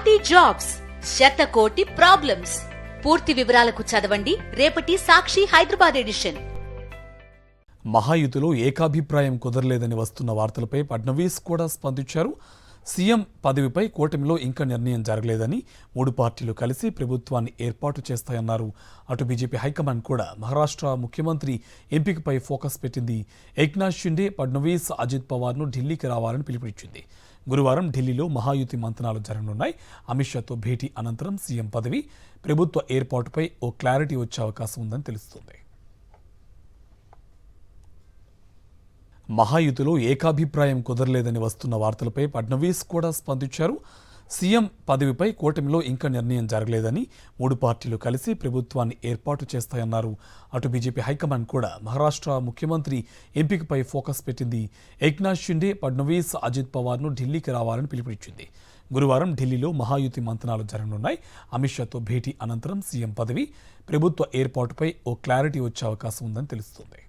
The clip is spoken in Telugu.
కోటి జాబ్స్, శతకోటి ప్రాబ్లమ్స్. పూర్తి వివరాలకు చదవండి రేపటి సాక్షి హైదరాబాద్ ఎడిషన్. మహాయుతిలో ఏకాభిప్రాయం కుదరలేదని వస్తున్న వార్తలపై ఫడ్నవీస్ కూడా స్పందించారు. సీఎం పదవిపై కూటమిలో ఇంకా నిర్ణయం జరగలేదని 3 పార్టీలు కలిసి ప్రభుత్వాన్ని ఏర్పాటు చేస్తాయన్నారు. అటు బీజేపీ హైకమాండ్ కూడా మహారాష్ట్ర ముఖ్యమంత్రి ఎంపికపై ఫోకస్ పెట్టింది. ఏక్నాథ్ షిండే, ఫడ్నవీస్, అజిత్ పవార్ను ఢిల్లీకి రావాలని పిలుపునిచ్చింది. గురువారం ఢిల్లీలో మహాయుతి మంతనాలు జరగనున్నాయి. అమిత్ షాతో భేటీ అనంతరం సీఎం పదవి, ప్రభుత్వ ఏర్పాటుపై ఓ క్లారిటీ వచ్చే అవకాశం ఉందని తెలుస్తోంది. మహాయుతిలో ఏకాభిప్రాయం కుదరలేదని వస్తున్న వార్తలపై ఫడ్నవీస్ కూడా స్పందించారు. సీఎం పదవిపై కూటమిలో ఇంకా నిర్ణయం జరగలేదని 3 పార్టీలు కలిసి ప్రభుత్వాన్ని ఏర్పాటు చేస్తాయన్నారు. అటు బీజేపీ హైకమాండ్ కూడా మహారాష్ట్ర ముఖ్యమంత్రి ఎంపికపై ఫోకస్ పెట్టింది. ఏక్నాథ్ షిండే, ఫడ్నవీస్, అజిత్ పవార్ను ఢిల్లీకి రావాలని పిలుపునిచ్చింది. గురువారం ఢిల్లీలో మహాయుతి మంతనాలు జరగనున్నాయి. అమిత్ షాతో భేటీ అనంతరం సీఎం పదవి, ప్రభుత్వ ఏర్పాటుపై ఓ క్లారిటీ వచ్చే అవకాశం ఉందని తెలుస్తోంది.